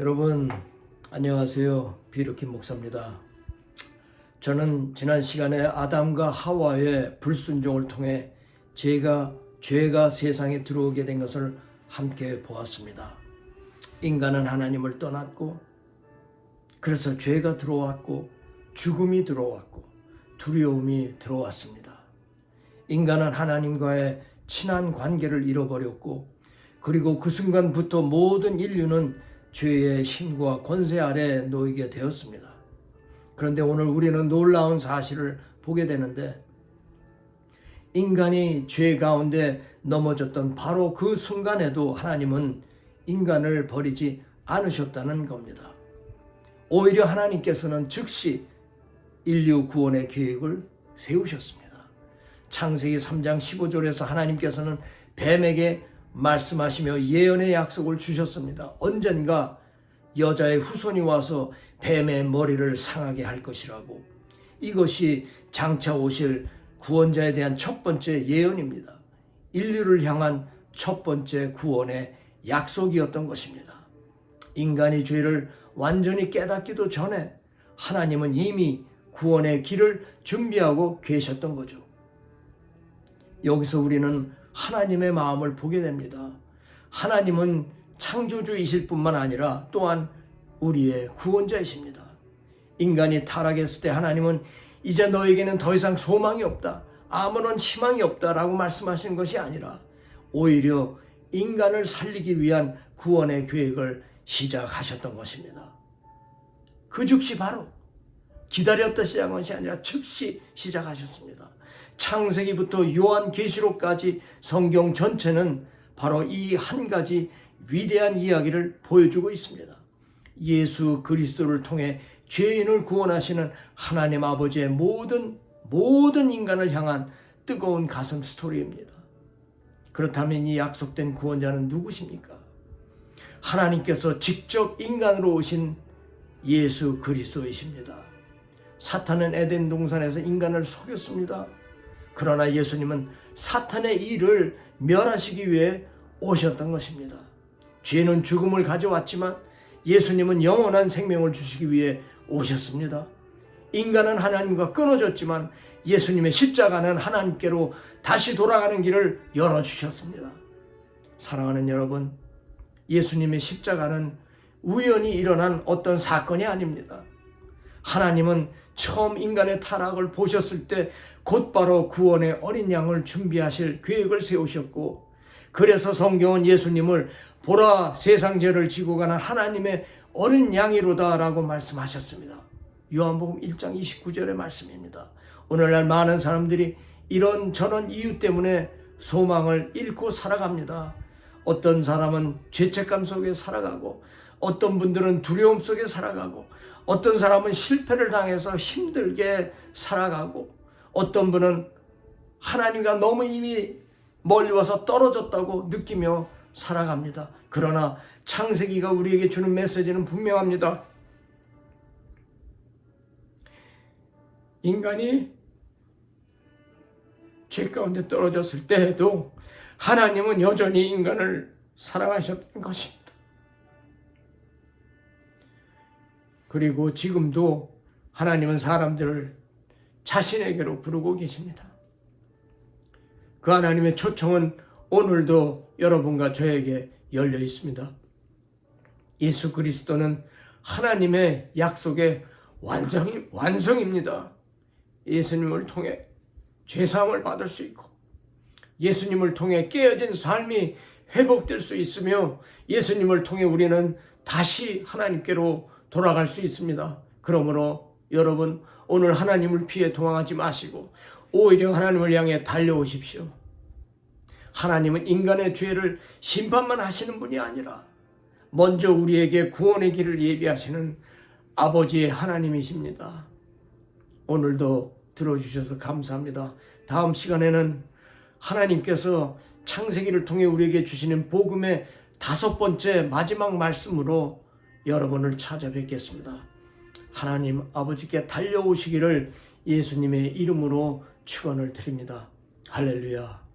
여러분 안녕하세요. 비루킴 목사입니다. 저는 지난 시간에 아담과 하와의 불순종을 통해 죄가 세상에 들어오게 된 것을 함께 보았습니다. 인간은 하나님을 떠났고, 그래서 죄가 들어왔고, 죽음이 들어왔고, 두려움이 들어왔습니다. 인간은 하나님과의 친한 관계를 잃어버렸고, 그리고 그 순간부터 모든 인류는 죄의 힘과 권세 아래 놓이게 되었습니다. 그런데 오늘 우리는 놀라운 사실을 보게 되는데, 인간이 죄 가운데 넘어졌던 바로 그 순간에도 하나님은 인간을 버리지 않으셨다는 겁니다. 오히려 하나님께서는 즉시 인류 구원의 계획을 세우셨습니다. 창세기 3장 15절에서 하나님께서는 뱀에게 말씀하시며 예언의 약속을 주셨습니다. 언젠가 여자의 후손이 와서 뱀의 머리를 상하게 할 것이라고. 이것이 장차 오실 구원자에 대한 첫 번째 예언입니다. 인류를 향한 첫 번째 구원의 약속이었던 것입니다. 인간이 죄를 완전히 깨닫기도 전에 하나님은 이미 구원의 길을 준비하고 계셨던 거죠. 여기서 우리는 하나님의 마음을 보게 됩니다. 하나님은 창조주이실 뿐만 아니라 또한 우리의 구원자이십니다. 인간이 타락했을 때 하나님은 이제 너에게는 더 이상 소망이 없다, 아무런 희망이 없다라고 말씀하신 것이 아니라 오히려 인간을 살리기 위한 구원의 계획을 시작하셨던 것입니다. 그 즉시 바로 기다렸다 시작한 것이 아니라 즉시 시작하셨습니다. 창세기부터 요한계시록까지 성경 전체는 바로 이 한 가지 위대한 이야기를 보여주고 있습니다. 예수 그리스도를 통해 죄인을 구원하시는 하나님 아버지의 모든 인간을 향한 뜨거운 가슴 스토리입니다. 그렇다면 이 약속된 구원자는 누구십니까? 하나님께서 직접 인간으로 오신 예수 그리스도이십니다. 사탄은 에덴 동산에서 인간을 속였습니다. 그러나 예수님은 사탄의 일을 멸하시기 위해 오셨던 것입니다. 죄는 죽음을 가져왔지만 예수님은 영원한 생명을 주시기 위해 오셨습니다. 인간은 하나님과 끊어졌지만 예수님의 십자가는 하나님께로 다시 돌아가는 길을 열어주셨습니다. 사랑하는 여러분, 예수님의 십자가는 우연히 일어난 어떤 사건이 아닙니다. 하나님은 처음 인간의 타락을 보셨을 때 곧바로 구원의 어린 양을 준비하실 계획을 세우셨고, 그래서 성경은 예수님을 보라 세상 죄를 지고 가는 하나님의 어린 양이로다 라고 말씀하셨습니다. 요한복음 1장 29절의 말씀입니다. 오늘날 많은 사람들이 이런 저런 이유 때문에 소망을 잃고 살아갑니다. 어떤 사람은 죄책감 속에 살아가고, 어떤 분들은 두려움 속에 살아가고, 어떤 사람은 실패를 당해서 힘들게 살아가고, 어떤 분은 하나님과 너무 이미 멀리 와서 떨어졌다고 느끼며 살아갑니다. 그러나 창세기가 우리에게 주는 메시지는 분명합니다. 인간이 죄 가운데 떨어졌을 때에도 하나님은 여전히 인간을 사랑하셨던 것입니다. 그리고 지금도 하나님은 사람들을 자신에게로 부르고 계십니다. 그 하나님의 초청은 오늘도 여러분과 저에게 열려 있습니다. 예수 그리스도는 하나님의 약속의 완성입니다. 예수님을 통해 죄사함을 받을 수 있고, 예수님을 통해 깨어진 삶이 회복될 수 있으며, 예수님을 통해 우리는 다시 하나님께로 돌아갈 수 있습니다. 그러므로 여러분, 오늘 하나님을 피해 도망하지 마시고 오히려 하나님을 향해 달려오십시오. 하나님은 인간의 죄를 심판만 하시는 분이 아니라 먼저 우리에게 구원의 길을 예비하시는 아버지의 하나님이십니다. 오늘도 들어주셔서 감사합니다. 다음 시간에는 하나님께서 창세기를 통해 우리에게 주시는 복음의 5번째 마지막 말씀으로 여러분을 찾아뵙겠습니다. 하나님 아버지께 달려오시기를 예수님의 이름으로 축원을 드립니다. 할렐루야.